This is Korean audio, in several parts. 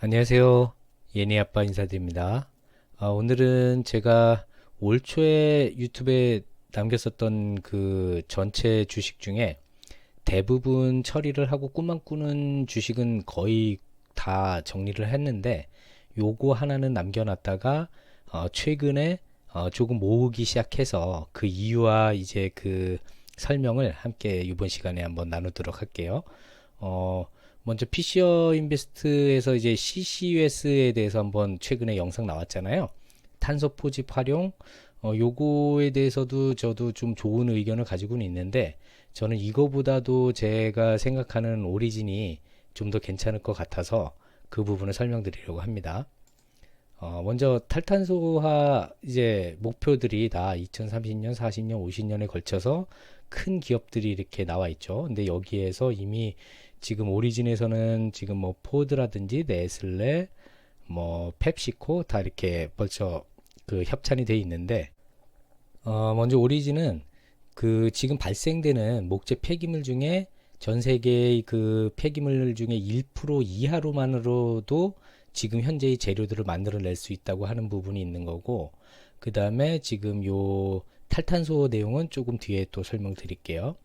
안녕하세요. 예니 아빠 인사드립니다. 오늘은 제가 올 초에 유튜브에 남겼었던 그 전체 주식 중에 대부분 처리를 하고 꿈만 꾸는 주식은 거의 다 정리를 했는데 요거 하나는 남겨놨다가 최근에 조금 모으기 시작해서 그 이유와 이제 그 설명을 함께 이번 시간에 한번 나누도록 할게요. 어, 먼저 피시어 인베스트에서 이제 CCUS에 대해서 한번 최근에 영상 나왔잖아요. 탄소 포집 활용, 요거에 대해서도 저도 좀 좋은 의견을 가지고는 있는데, 저는 이거보다도 제가 생각하는 오리진이 좀 더 괜찮을 것 같아서 그 부분을 설명드리려고 합니다. 먼저 탈탄소화 이제 목표들이 다 2030년, 40년, 50년에 걸쳐서 큰 기업들이 이렇게 나와 있죠. 근데 여기에서 이미 지금 오리진에서는 지금 뭐 포드라든지 네슬레, 뭐 펩시코 다 이렇게 벌써 그 협찬이 돼 있는데, 먼저 오리진은 그 지금 발생되는 목재 폐기물 중에 전 세계의 그 폐기물 중에 1% 이하로만으로도 지금 현재의 재료들을 만들어낼 수 있다고 하는 부분이 있는 거고, 그 다음에 지금 요 탈탄소 내용은 조금 뒤에 또 설명드릴게요.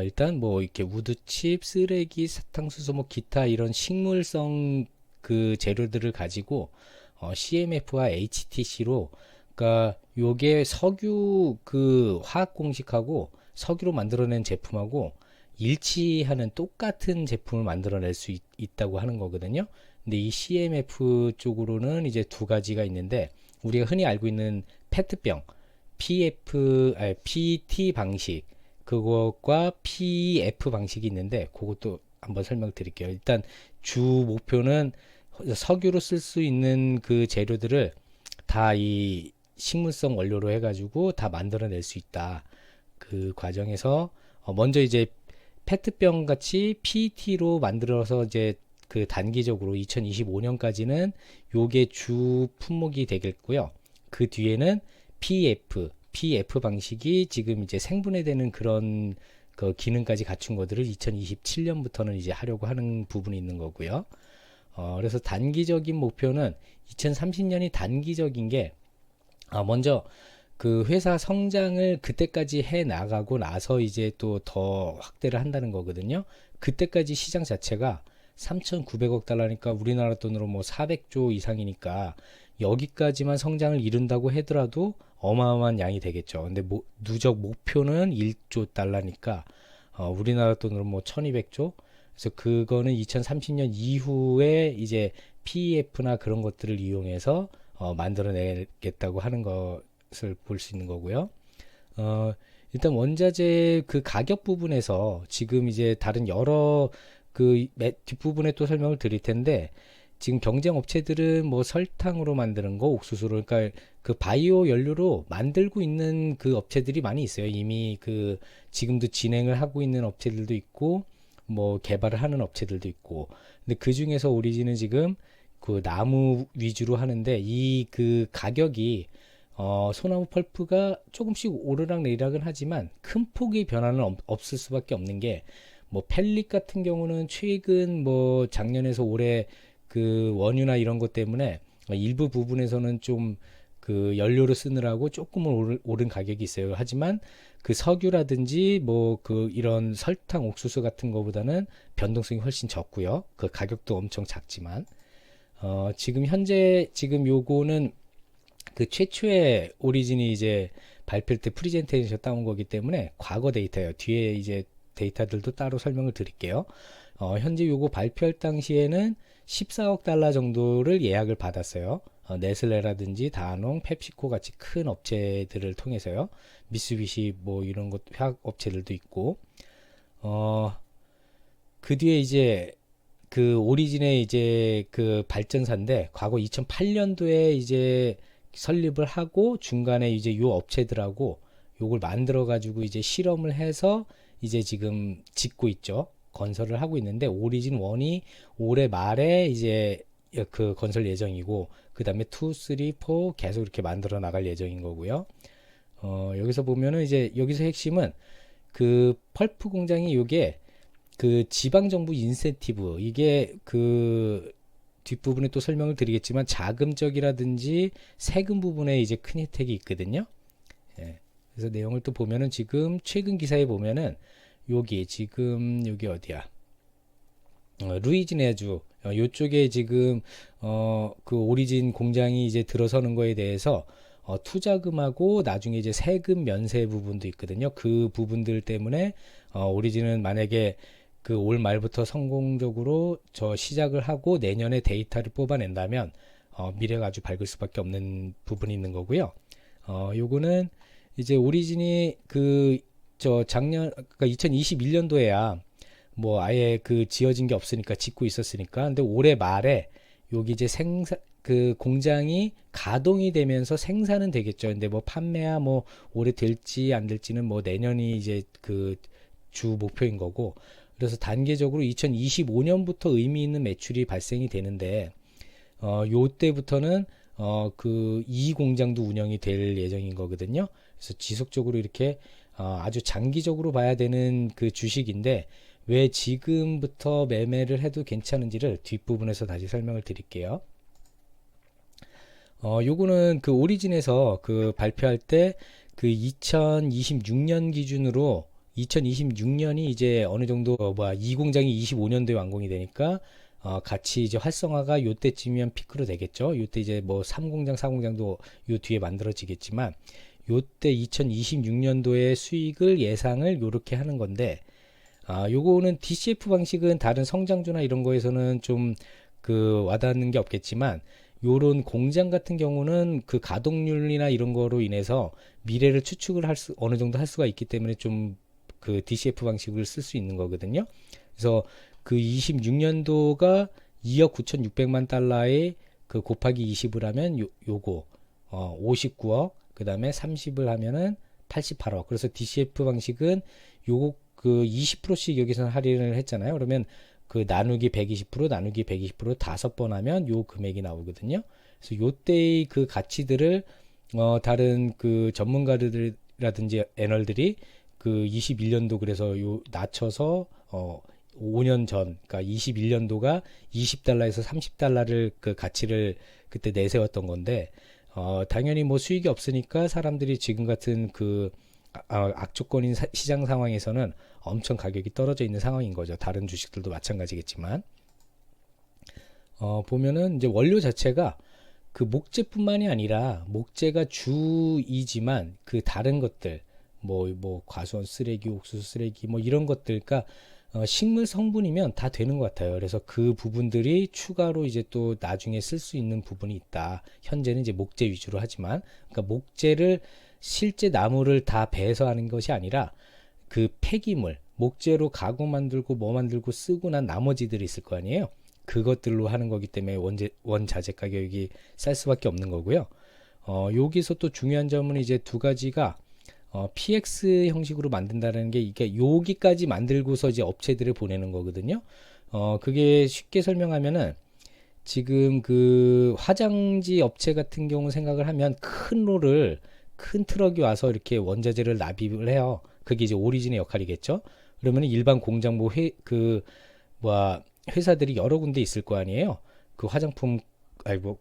일단 뭐 이렇게 우드칩, 쓰레기, 사탕수수, 뭐 기타 이런 식물성 그 재료들을 가지고 CMF와 HTC로, 그러니까 요게 석유 그 화학 공식하고 석유로 만들어낸 제품하고 일치하는 똑같은 제품을 만들어낼 수 있다고 하는 거거든요. 근데 이 CMF 쪽으로는 이제 두 가지가 있는데, 우리가 흔히 알고 있는 페트병 PT 방식, 그것과 PF 방식이 있는데 그것도 한번 설명드릴게요. 일단 주 목표는 석유로 쓸 수 있는 그 재료들을 다 이 식물성 원료로 해가지고 다 만들어낼 수 있다. 그 과정에서 먼저 이제 페트병 같이 PET로 만들어서 이제 그 단기적으로 2025년까지는 요게 주 품목이 되겠고요. 그 뒤에는 PF 방식이 지금 이제 생분해되는 그런 그 기능까지 갖춘 것들을 2027년부터는 이제 하려고 하는 부분이 있는 거고요. 그래서 단기적인 목표는 2030년이 단기적인 게, 먼저 그 회사 성장을 그때까지 해 나가고 나서 이제 또 더 확대를 한다는 거거든요. 그때까지 시장 자체가 3,900억 달러니까 우리나라 돈으로 뭐 400조 이상이니까 여기까지만 성장을 이룬다고 하더라도 어마어마한 양이 되겠죠. 근데 누적 목표는 1조 달러니까 우리나라 돈으로 뭐 1200조. 그래서 그거는 2030년 이후에 이제 PEF나 그런 것들을 이용해서 만들어내겠다고 하는 것을 볼 수 있는 거고요. 어, 일단 원자재 그 가격 부분에서 지금 이제 다른 여러 그 뒷부분에 또 설명을 드릴 텐데, 지금 경쟁 업체들은 뭐 설탕으로 만드는 거, 옥수수로, 그러니까 그 바이오 연료로 만들고 있는 그 업체들이 많이 있어요. 이미 그 지금도 진행을 하고 있는 업체들도 있고, 뭐 개발을 하는 업체들도 있고. 근데 그 중에서 오리진은 지금 그 나무 위주로 하는데, 이 그 가격이 소나무 펄프가 조금씩 오르락 내리락은 하지만 큰 폭의 변화는 없을 수밖에 없는 게, 뭐 펠릿 같은 경우는 최근 뭐 작년에서 올해 그 원유나 이런 것 때문에 일부 부분에서는 좀 그 연료를 쓰느라고 조금은 오른 가격이 있어요. 하지만 그 석유라든지 뭐 그 이런 설탕, 옥수수 같은 거보다는 변동성이 훨씬 적고요. 그 가격도 엄청 작지만 지금 현재 지금 요거는 그 최초의 오리진이 이제 발표할 때 프리젠테이션 따온 거기 때문에 과거 데이터예요. 뒤에 이제 데이터들도 따로 설명을 드릴게요. 현재 요거 발표할 당시에는 14억 달러 정도를 예약을 받았어요. 네슬레라든지 다농, 펩시코 같이 큰 업체들을 통해서요. 미쓰비시 뭐 이런 것 화학 업체들도 있고, 어, 그 뒤에 이제 그 오리진의 이제 그 발전사인데, 과거 2008년도에 이제 설립을 하고 중간에 이제 요 업체들하고 요걸 만들어 가지고 이제 실험을 해서 이제 지금 짓고 있죠. 건설을 하고 있는데, 오리진 1이 올해 말에 이제 그 건설 예정이고, 그 다음에 2, 3, 4 계속 이렇게 만들어 나갈 예정인 거고요. 여기서 보면은 이제 여기서 핵심은 그 펄프 공장이 요게 그 지방정부 인센티브, 이게 그 뒷부분에 또 설명을 드리겠지만 자금적이라든지 세금 부분에 이제 큰 혜택이 있거든요. 예. 그래서 내용을 또 보면은 지금 최근 기사에 보면은 여기 지금 여기 어디야? 루이지네주 요쪽에 지금 그 오리진 공장이 이제 들어서는 거에 대해서 투자금하고 나중에 이제 세금 면세 부분도 있거든요. 그 부분들 때문에 오리진은 만약에 그 올 말부터 성공적으로 저 시작을 하고 내년에 데이터를 뽑아낸다면 미래가 아주 밝을 수밖에 없는 부분이 있는 거고요. 요거는 이제 오리진이 그 저 작년 그러니까 2021년도에야 뭐 아예 그 지어진 게 없으니까 짓고 있었으니까 근데 올해 말에 여기 이제 생산 그 공장이 가동이 되면서 생산은 되겠죠. 근데 뭐 판매야 뭐 올해 될지 안 될지는 뭐 내년이 이제 그 주 목표인 거고 그래서 단계적으로 2025년부터 의미 있는 매출이 발생이 되는데 요때부터는 그 이 공장도 운영이 될 예정인 거거든요. 그래서 지속적으로 이렇게 아주 장기적으로 봐야 되는 그 주식인데 왜 지금부터 매매를 해도 괜찮은지를 뒷부분에서 다시 설명을 드릴게요. 요거는 그 오리진에서 그 발표할 때 그 2026년 기준으로 2026년이 이제 어느 정도 이 공장이 25년도에 완공이 되니까 같이 이제 활성화가 요때쯤이면 피크로 되겠죠. 요때 이제 뭐 3공장, 4공장도 요 뒤에 만들어지겠지만 요때 2026년도의 수익을 예상을 요렇게 하는 건데 요거는 DCF 방식은 다른 성장주나 이런 거에서는 좀 그 와닿는 게 없겠지만 요런 공장 같은 경우는 그 가동률이나 이런 거로 인해서 미래를 추측을 어느 정도 할 수가 있기 때문에 좀 그 DCF 방식을 쓸 수 있는 거거든요. 그래서 그 26년도가 2억 9,600만 달러에 그 곱하기 20을 하면 요거 59억 그 다음에 30을 하면은 88억. 그래서 DCF 방식은 요거 그 20%씩 여기서 할인을 했잖아요. 그러면 그 나누기 120% 나누기 120% 5번 하면 요 금액이 나오거든요. 그래서 요때의 그 가치들을 다른 그 전문가들이라든지 애널들이 그 21년도 그래서 요 낮춰서 5년 전, 그러니까 21년도가 20달러에서 30달러를 그 가치를 그때 내세웠던 건데 당연히 뭐 수익이 없으니까 사람들이 지금 같은 그 악조건인 시장 상황에서는 엄청 가격이 떨어져 있는 상황인 거죠. 다른 주식들도 마찬가지겠지만 보면은 이제 원료 자체가 그 목재뿐만이 아니라 목재가 주이지만 그 다른 것들 뭐 과수원 쓰레기, 옥수수 쓰레기 뭐 이런 것들 그러니까 식물 성분이면 다 되는 것 같아요. 그래서 그 부분들이 추가로 이제 또 나중에 쓸 수 있는 부분이 있다. 현재는 이제 목재 위주로 하지만 그러니까 목재를 실제 나무를 다 베서 하는 것이 아니라 그 폐기물, 목재로 가구 만들고 뭐 만들고 쓰고 난 나머지들이 있을 거 아니에요. 그것들로 하는 거기 때문에 원자재 가격이 쌀 수밖에 없는 거고요. 여기서 또 중요한 점은 이제 두 가지가 PX 형식으로 만든다는 게 이게 여기까지 만들고서 이제 업체들을 보내는 거거든요. 그게 쉽게 설명하면은 지금 그 화장지 업체 같은 경우 생각을 하면 큰 트럭이 와서 이렇게 원자재를 납입을 해요. 그게 이제 오리진의 역할이겠죠. 그러면 일반 공장 회사들이 여러 군데 있을 거 아니에요. 그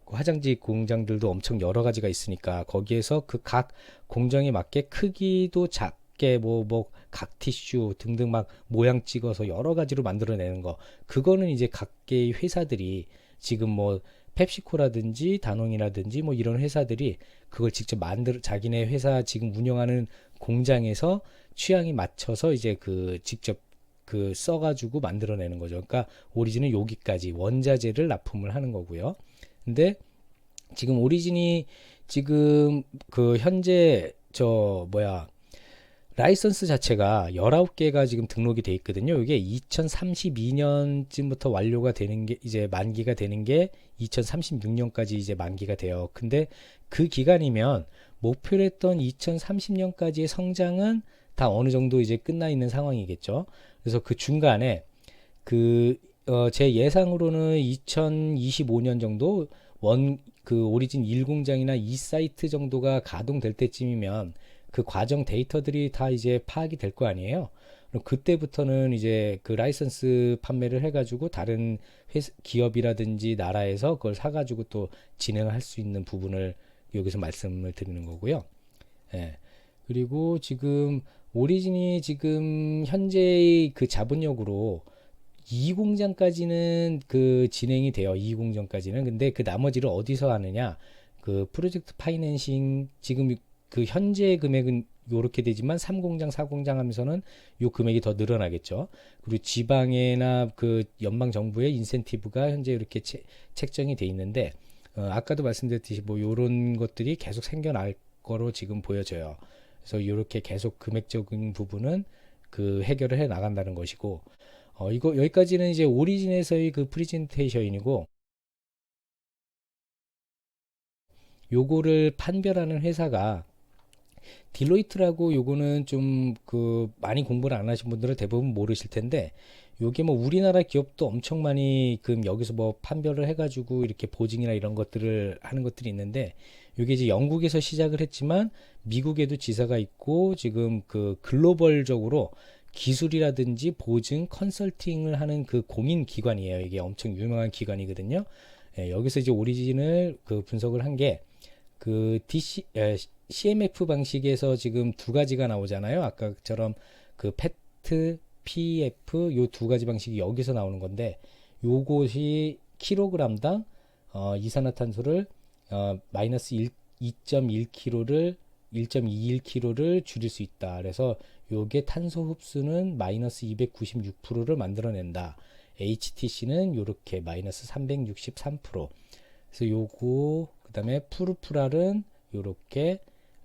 화장지 공장들도 엄청 여러 가지가 있으니까 거기에서 그 각 공정에 맞게 크기도 작게 각 티슈 등등 막 모양 찍어서 여러 가지로 만들어내는 거. 그거는 이제 각계의 회사들이 지금 뭐 펩시코라든지 다농이라든지 뭐 이런 회사들이 그걸 직접 자기네 회사 지금 운영하는 공장에서 취향이 맞춰서 이제 그 직접 그 써가지고 만들어내는 거죠. 그러니까 오리진은 여기까지 원자재를 납품을 하는 거고요. 근데 지금 오리진이 지금 그 현재 라이선스 자체가 19개가 지금 등록이 돼 있거든요. 이게 2032년쯤부터 완료가 되는 게 이제 만기가 되는 게 2036년까지 이제 만기가 돼요. 근데 그 기간이면 목표로 했던 2030년까지의 성장은 다 어느 정도 이제 끝나 있는 상황이겠죠. 그래서 그 중간에 제 예상으로는 2025년 정도 그 오리진 1공장이나 2사이트 정도가 가동될 때쯤이면 그 과정 데이터들이 다 이제 파악이 될 거 아니에요. 그럼 그때부터는 이제 그 라이선스 판매를 해가지고 다른 기업이라든지 나라에서 그걸 사가지고 또 진행할 수 있는 부분을 여기서 말씀을 드리는 거고요. 예. 그리고 지금 오리진이 지금 현재의 그 자본력으로 2공장까지는 그 진행이 돼요. 2공장까지는. 근데 그 나머지를 어디서 하느냐? 그 프로젝트 파이낸싱 지금 그 현재 금액은 요렇게 되지만 3공장, 4공장 하면서는 요 금액이 더 늘어나겠죠. 그리고 지방이나 그 연방 정부의 인센티브가 현재 이렇게 책정이 돼 있는데 아까도 말씀드렸듯이 뭐 요런 것들이 계속 생겨날 거로 지금 보여져요. 그래서 이렇게 계속 금액적인 부분은 그 해결을 해 나간다는 것이고 이거 여기까지는 이제 오리진에서의 그 프레젠테이션이고 요거를 판별하는 회사가 딜로이트라고 요거는 좀 그 많이 공부를 안 하신 분들은 대부분 모르실 텐데 요게 뭐 우리나라 기업도 엄청 많이 그 여기서 뭐 판별을 해가지고 이렇게 보증이나 이런 것들을 하는 것들이 있는데 요게 이제 영국에서 시작을 했지만 미국에도 지사가 있고 지금 그 글로벌적으로 기술이라든지 보증 컨설팅을 하는 그 공인 기관이에요. 이게 엄청 유명한 기관이거든요. 예, 여기서 이제 오리진을 그 분석을 한 게 그 CMF 방식에서 지금 두 가지가 나오잖아요. 아까처럼 그 PET, PEF 요 두 가지 방식이 여기서 나오는 건데 요것이 킬로그램당 이산화탄소를 마이너스 2.1kg를 1.21kg를 줄일 수 있다. 그래서 요게 탄소 흡수는 마이너스 296%를 만들어낸다. HTC는 요렇게 마이너스 363%. 그래서 요거 그다음에 푸르푸랄은 요렇게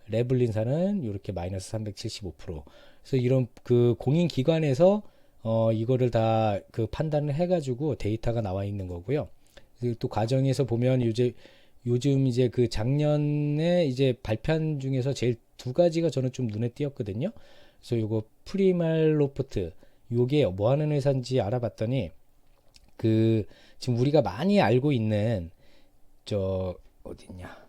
레블린산은 요렇게 마이너스 375%. 그래서 이런 그 공인 기관에서 이거를 다 그 판단을 해가지고 데이터가 나와 있는 거고요. 그리고 또 과정에서 보면 이제 요즘 이제 그 작년에 이제 발표한 중에서 제일 두 가지가 저는 좀 눈에 띄었거든요. 그래서 요거 프리말로프트 요게 뭐 하는 회사인지 알아봤더니 그 지금 우리가 많이 알고 있는 저 어딨냐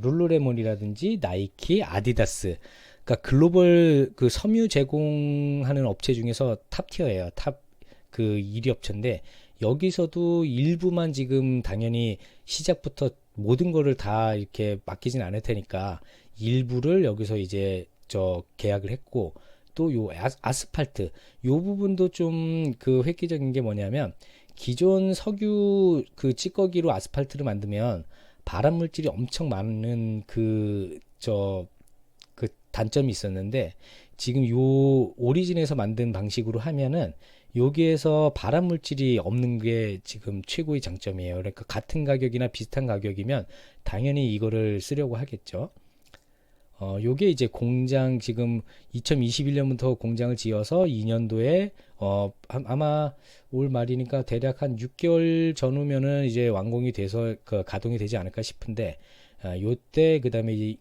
룰루레몬이라든지 나이키, 아디다스 그러니까 글로벌 그 섬유 제공하는 업체 중에서 탑티어예요. 탑 그 1위 업체인데 여기서도 일부만 지금 당연히 시작부터 모든 거를 다 이렇게 맡기진 않을 테니까 일부를 여기서 이제 저 계약을 했고 또 요 아스팔트 요 부분도 좀 그 획기적인 게 뭐냐면 기존 석유 그 찌꺼기로 아스팔트를 만들면 발암 물질이 엄청 많은 그 단점이 있었는데 지금 요 오리진에서 만든 방식으로 하면은 여기에서 발암 물질이 없는 게 지금 최고의 장점이에요. 그러니까 같은 가격이나 비슷한 가격이면 당연히 이거를 쓰려고 하겠죠. 요게 이제 공장 지금 2021년부터 공장을 지어서 2년도에 아마 올 말이니까 대략 한 6개월 전후면은 이제 완공이 돼서 그 가동이 되지 않을까 싶은데 요때 그다음에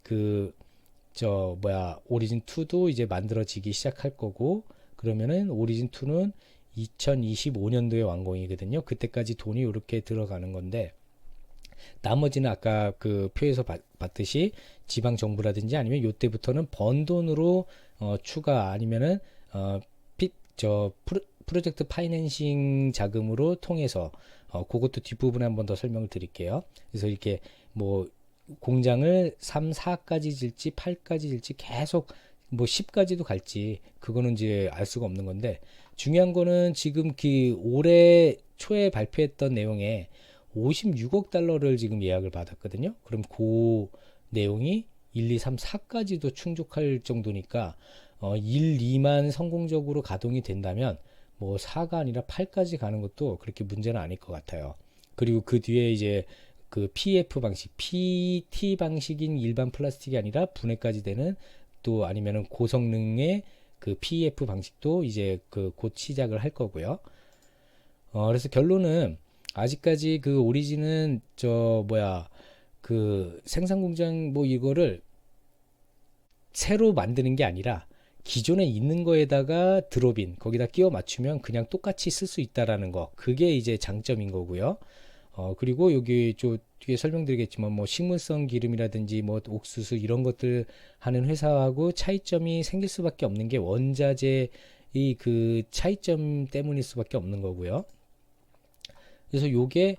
저 뭐야 오리진 2도 이제 만들어지기 시작할 거고 그러면은 오리진 2는 2025년도에 완공이거든요. 그때까지 돈이 이렇게 들어가는 건데 나머지는 아까 그 표에서 봤듯이 지방 정부라든지 아니면 요때부터는 번 돈으로 추가 아니면은 저 프로젝트 파이낸싱 자금으로 통해서 그것도 뒷부분에 한번 더 설명을 드릴게요. 그래서 이렇게 뭐 공장을 3, 4까지 질지 8까지 질지 계속 뭐 10까지도 갈지 그거는 이제 알 수가 없는 건데 중요한 거는 지금 그 올해 초에 발표했던 내용에 56억 달러를 지금 예약을 받았거든요. 그럼 그 내용이 1, 2, 3, 4까지도 충족할 정도니까 1, 2만 성공적으로 가동이 된다면 뭐 4가 아니라 8까지 가는 것도 그렇게 문제는 아닐 것 같아요. 그리고 그 뒤에 이제 그 PF 방식, PT 방식인 일반 플라스틱이 아니라 분해까지 되는 또 아니면은 고성능의 그 PF 방식도 이제 그 곧 시작을 할 거고요. 그래서 결론은 아직까지 그 오리진은 저 뭐야 그 생산 공장 뭐 이거를 새로 만드는 게 아니라 기존에 있는 거에다가 드롭인 거기다 끼워 맞추면 그냥 똑같이 쓸 수 있다라는 거 그게 이제 장점인 거고요. 그리고 여기 저 뒤에 설명드리겠지만 뭐 식물성 기름이라든지 뭐 옥수수 이런 것들 하는 회사하고 차이점이 생길 수밖에 없는 게 원자재의 그 차이점 때문일 수밖에 없는 거고요. 그래서 요게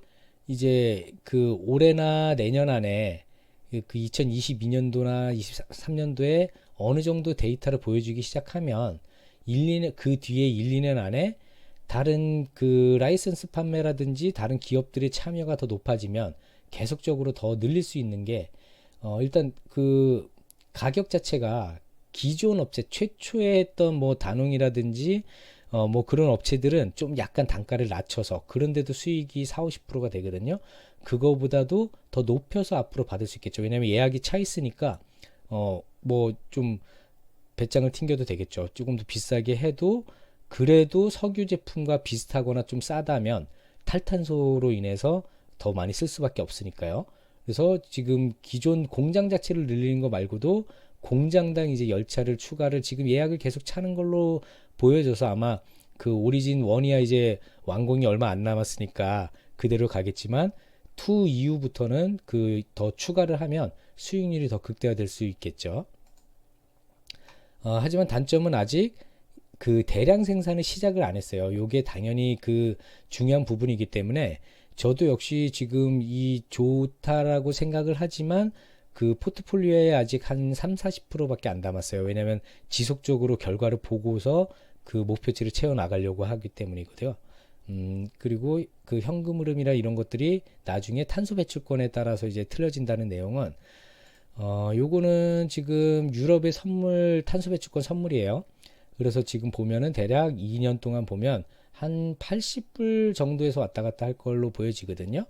이제 그 올해나 내년 안에 그 2022년도나 23년도에 어느 정도 데이터를 보여주기 시작하면 2년, 그 뒤에 1, 2년 안에 다른 그 라이선스 판매라든지 다른 기업들의 참여가 더 높아지면 계속적으로 더 늘릴 수 있는 게 일단 그 가격 자체가 기존 업체 최초에 했던 뭐 다농이라든지 뭐 그런 업체들은 좀 약간 단가를 낮춰서 그런데도 수익이 4, 50%가 되거든요. 그거보다도 더 높여서 앞으로 받을 수 있겠죠. 왜냐면 예약이 차 있으니까 뭐 좀 배짱을 튕겨도 되겠죠. 조금 더 비싸게 해도 그래도 석유 제품과 비슷하거나 좀 싸다면 탈탄소로 인해서 더 많이 쓸 수밖에 없으니까요. 그래서 지금 기존 공장 자체를 늘리는 거 말고도 공장당 이제 열차를 추가를 지금 예약을 계속 차는 걸로 보여져서 아마 그 오리진 1이야 이제 완공이 얼마 안 남았으니까 그대로 가겠지만 2 이후부터는 그 더 추가를 하면 수익률이 더 극대화될 수 있겠죠. 하지만 단점은 아직 그 대량 생산을 시작을 안 했어요. 요게 당연히 그 중요한 부분이기 때문에 저도 역시 지금 이 좋다라고 생각을 하지만 그 포트폴리오에 아직 한 3, 40%밖에 안 남았어요. 왜냐면 지속적으로 결과를 보고서 그 목표치를 채워 나가려고 하기 때문이거든요. 그리고 그 현금 흐름이나 이런 것들이 나중에 탄소 배출권에 따라서 이제 틀려진다는 내용은 요거는 지금 유럽의 선물 탄소 배출권 선물이에요. 그래서 지금 보면은 대략 2년 동안 보면 한 80불 정도에서 왔다 갔다 할 걸로 보여지거든요.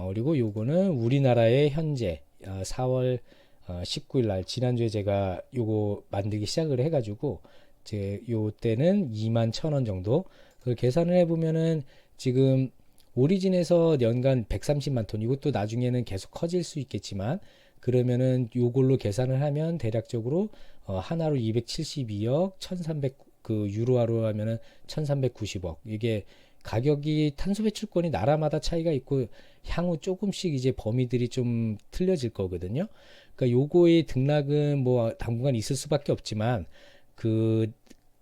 그리고 요거는 우리나라의 현재 4월 19일 날 지난주에 제가 요거 만들기 시작을 해가지고 제 요 때는 2만 1,000원 정도 그걸 계산을 해보면은 지금 오리진에서 연간 130만 톤 이것도 나중에는 계속 커질 수 있겠지만 그러면은 요걸로 계산을 하면 대략적으로 하나로 272억 1300 그 유로화로 하면은 1390억 이게 가격이 탄소 배출권이 나라마다 차이가 있고 향후 조금씩 이제 범위들이 좀 틀려질 거거든요. 그러니까 요거의 등락은 뭐 당분간 있을 수밖에 없지만 그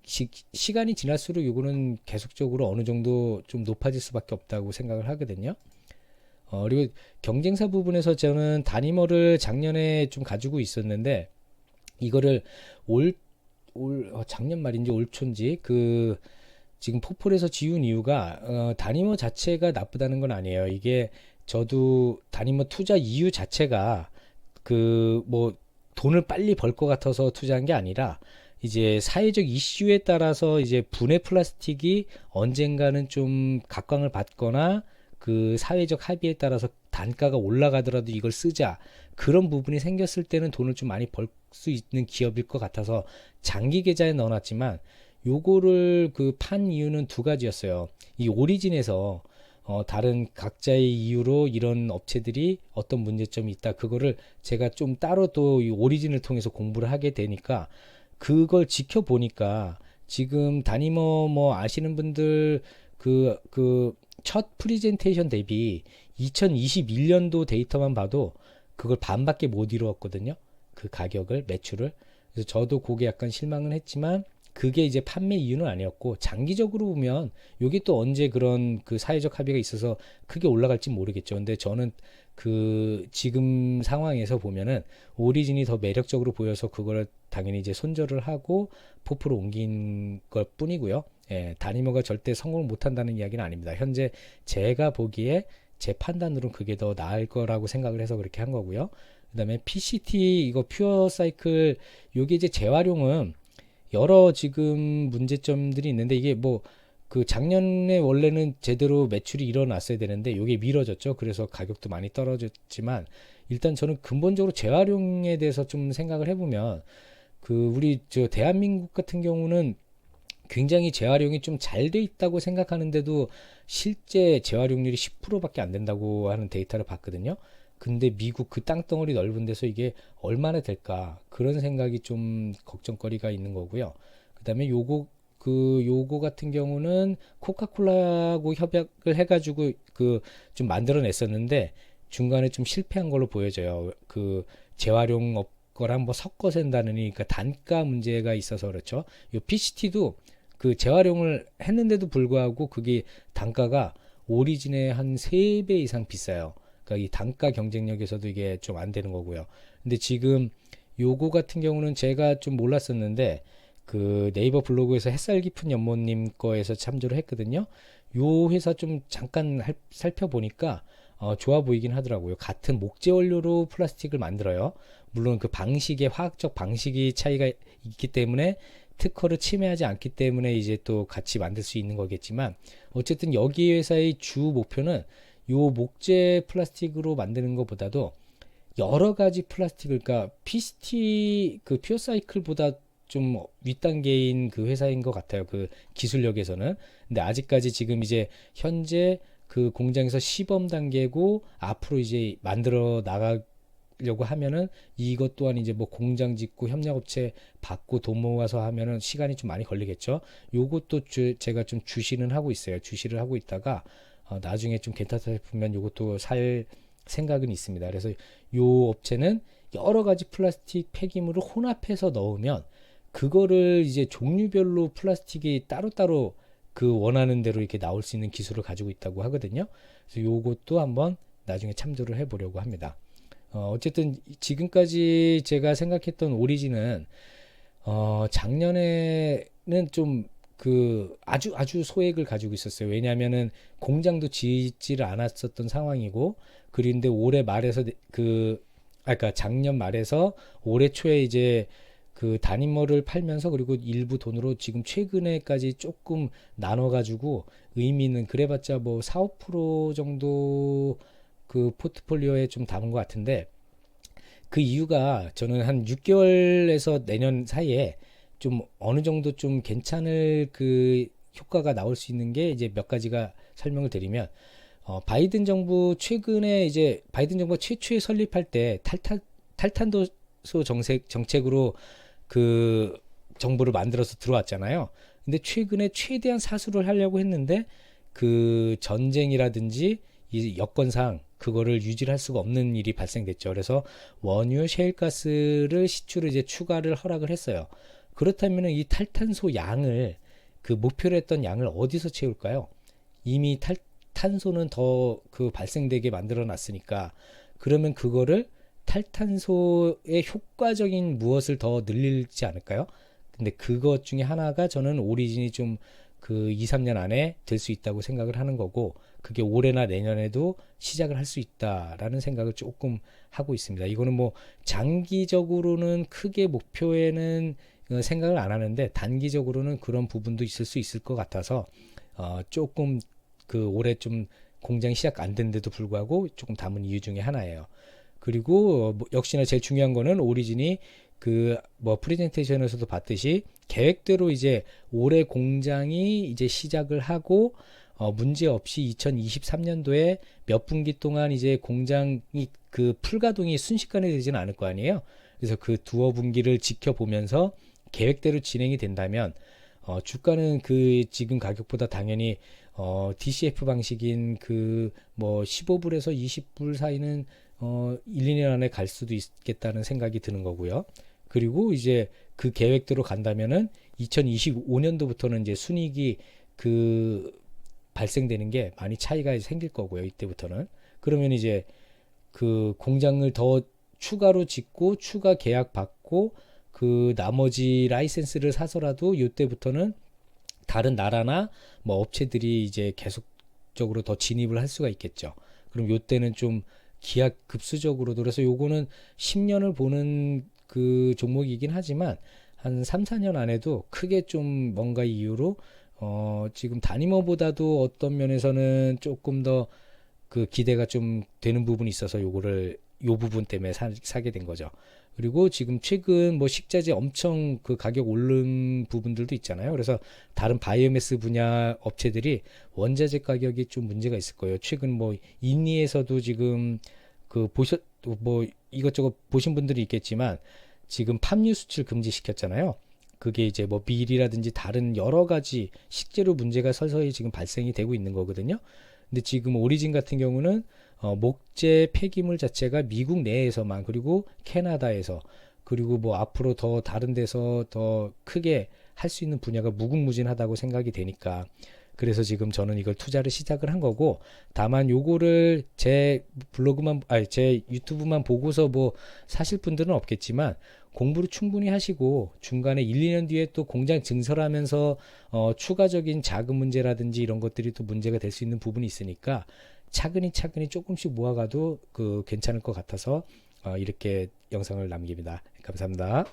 시간이 지날수록 요거는 계속적으로 어느 정도 좀 높아질 수밖에 없다고 생각을 하거든요. 그리고 경쟁사 부분에서 저는 다니머를 작년에 좀 가지고 있었는데 이거를 작년 말인지 올 초인지 그 지금 포폴에서 지운 이유가 다니머 자체가 나쁘다는 건 아니에요. 이게 저도 다니머 투자 이유 자체가 그 뭐 돈을 빨리 벌 것 같아서 투자한 게 아니라 이제 사회적 이슈에 따라서 이제 분해 플라스틱이 언젠가는 좀 각광을 받거나 그 사회적 합의에 따라서 단가가 올라가더라도 이걸 쓰자 그런 부분이 생겼을 때는 돈을 좀 많이 벌 수 있는 기업일 것 같아서 장기 계좌에 넣어놨지만 요거를 그 판 이유는 두 가지였어요. 이 오리진에서 다른 각자의 이유로 이런 업체들이 어떤 문제점이 있다 그거를 제가 좀 따로 또 이 오리진을 통해서 공부를 하게 되니까 그걸 지켜보니까 지금 다니머 뭐 아시는 분들 그 첫 프리젠테이션 대비 2021년도 데이터만 봐도 그걸 반밖에 못 이루었거든요. 그 가격을 매출을. 그래서 저도 그게 약간 실망은 했지만 그게 이제 판매 이유는 아니었고 장기적으로 보면 여기 또 언제 그런 그 사회적 합의가 있어서 크게 올라갈지 모르겠죠. 근데 저는 그 지금 상황에서 보면은 오리진이 더 매력적으로 보여서 그걸 당연히 이제 손절을 하고 포프로 옮긴 것 뿐이고요. 예, 다니머가 절대 성공을 못 한다는 이야기는 아닙니다. 현재 제가 보기에 제 판단으로는 그게 더 나을 거라고 생각을 해서 그렇게 한 거고요. 그다음에 PCT 이거 퓨어 사이클 요게 이제 재활용은 여러 지금 문제점들이 있는데 이게 뭐 그 작년에 원래는 제대로 매출이 일어났어야 되는데 이게 미뤄졌죠. 그래서 가격도 많이 떨어졌지만 일단 저는 근본적으로 재활용에 대해서 좀 생각을 해보면 그 우리 저 대한민국 같은 경우는 굉장히 재활용이 좀 잘 돼 있다고 생각하는데도 실제 재활용률이 10%밖에 안 된다고 하는 데이터를 봤거든요. 근데 미국 그 땅덩어리 넓은 데서 이게 얼마나 될까 그런 생각이 좀 걱정거리가 있는 거고요. 그다음에 요거 같은 경우는 코카콜라하고 협약을 해가지고 그 좀 만들어냈었는데 중간에 좀 실패한 걸로 보여져요. 그 재활용 거랑 뭐 섞어서 한다느니 그러니까 단가 문제가 있어서 그렇죠. 요 PCT도 그 재활용을 했는데도 불구하고 그게 단가가 오리진의 한 3배 이상 비싸요. 그러니까 이 단가 경쟁력에서도 이게 좀 안 되는 거고요. 근데 지금 요거 같은 경우는 제가 좀 몰랐었는데 그 네이버 블로그에서 햇살 깊은 연못님 거에서 참조를 했거든요. 요 회사 좀 잠깐 살펴보니까 좋아 보이긴 하더라고요. 같은 목재 원료로 플라스틱을 만들어요. 물론 그 방식의 화학적 방식이 차이가 있기 때문에 특허를 침해하지 않기 때문에 이제 또 같이 만들 수 있는 거겠지만 어쨌든 여기 회사의 주 목표는 요 목재 플라스틱으로 만드는 것보다도 여러 가지 플라스틱을, 그러니까 PCT 그 퓨어사이클보다 좀 윗단계인 그 회사인 것 같아요. 그 기술력에서는. 근데 아직까지 지금 이제 현재 그 공장에서 시범 단계고 앞으로 이제 만들어 나가려고 하면은 이것 또한 이제 뭐 공장 짓고 협력업체 받고 돈 모아서 하면은 시간이 좀 많이 걸리겠죠. 요것도 제가 좀 주시는 하고 있어요. 주시를 하고 있다가 나중에 좀 괜찮다 싶으면 요것도 살 생각은 있습니다. 그래서 요 업체는 여러 가지 플라스틱 폐기물을 혼합해서 넣으면 그거를 이제 종류별로 플라스틱이 따로따로 그 원하는 대로 이렇게 나올 수 있는 기술을 가지고 있다고 하거든요. 그래서 요것도 한번 나중에 참조를 해보려고 합니다. 어쨌든 지금까지 제가 생각했던 오리진은 작년에는 좀 그 아주 소액을 가지고 있었어요. 왜냐하면은 공장도 짓지를 않았었던 상황이고, 그런데 올해 말에서 그러니까 작년 말에서 올해 초에 이제 그 단임머를 팔면서 그리고 일부 돈으로 지금 최근에까지 조금 나눠가지고 의미 있는 그래봤자 뭐 4, 5% 정도 그 포트폴리오에 좀 담은 것 같은데, 그 이유가 저는 한 6개월에서 내년 사이에 좀 어느 정도 좀 괜찮을 그 효과가 나올 수 있는 게 이제 몇 가지가 설명을 드리면, 바이든 정부 최근에 이제 바이든 정부가 최초에 설립할 때 탈탄소 정책으로 그 정부를 만들어서 들어왔잖아요. 근데 최근에 최대한 사수를 하려고 했는데 그 전쟁이라든지 이 여건상 그거를 유지를 할 수가 없는 일이 발생됐죠. 그래서 원유, 셰일가스를 시추를 이제 추가를 허락을 했어요. 그렇다면 이 탈탄소 양을 그 목표로 했던 양을 어디서 채울까요? 이미 탄소는 더 그 발생되게 만들어 놨으니까 그러면 그거를 탈탄소의 효과적인 무엇을 더 늘리지 않을까요? 근데 그것 중에 하나가 저는 오리진이 좀 그 2, 3년 안에 될 수 있다고 생각을 하는 거고, 그게 올해나 내년에도 시작을 할 수 있다라는 생각을 조금 하고 있습니다. 이거는 뭐 장기적으로는 크게 목표에는 생각을 안 하는데 단기적으로는 그런 부분도 있을 수 있을 것 같아서 조금 그 올해 좀 공장이 시작 안 된데도 불구하고 조금 담은 이유 중에 하나예요. 그리고 뭐 역시나 제일 중요한 거는 오리진이 그 뭐 프레젠테이션에서도 봤듯이 계획대로 이제 올해 공장이 이제 시작을 하고 문제 없이 2023년도에 몇 분기 동안 이제 공장이 그 풀가동이 순식간에 되지는 않을 거 아니에요. 그래서 그 두어 분기를 지켜보면서 계획대로 진행이 된다면 주가는 그 지금 가격보다 당연히 DCF 방식인 그 뭐 15불에서 20불 사이는 1, 2년 안에 갈 수도 있겠다는 생각이 드는 거고요. 그리고 이제 그 계획대로 간다면은 2025년도부터는 이제 순이익이 그 발생되는 게 많이 차이가 생길 거고요. 이때부터는. 그러면 이제 그 공장을 더 추가로 짓고 추가 계약 받고 그 나머지 라이센스를 사서라도 이때부터는 다른 나라나 뭐 업체들이 이제 계속적으로 더 진입을 할 수가 있겠죠. 그럼 요때는 좀 기하급수적으로, 그래서 요거는 10년을 보는 그 종목이긴 하지만 한 3, 4년 안에도 크게 좀 뭔가 이유로 지금 다니머보다도 어떤 면에서는 조금 더 그 기대가 좀 되는 부분이 있어서 요거를 요 부분 때문에 사게 된 거죠. 그리고 지금 최근 뭐 식자재 엄청 그 가격 오른 부분들도 있잖아요. 그래서 다른 바이오매스 분야 업체들이 원자재 가격이 좀 문제가 있을 거예요. 최근 뭐 인니에서도 지금 그 뭐 이것저것 보신 분들이 있겠지만 지금 팜유 수출 금지시켰잖아요. 그게 이제 뭐 밀이라든지 다른 여러 가지 식재료 문제가 서서히 지금 발생이 되고 있는 거거든요. 근데 지금 오리진 같은 경우는 목재 폐기물 자체가 미국 내에서만, 그리고 캐나다에서, 그리고 뭐 앞으로 더 다른 데서 더 크게 할 수 있는 분야가 무궁무진하다고 생각이 되니까 그래서 지금 저는 이걸 투자를 시작을 한 거고, 다만 요거를 제 블로그만, 아니 제 유튜브만 보고서 뭐 사실 분들은 없겠지만, 공부를 충분히 하시고 중간에 1, 2년 뒤에 또 공장 증설하면서 추가적인 자금 문제라든지 이런 것들이 또 문제가 될 수 있는 부분이 있으니까 차근히 조금씩 모아가도 그 괜찮을 것 같아서 이렇게 영상을 남깁니다. 감사합니다.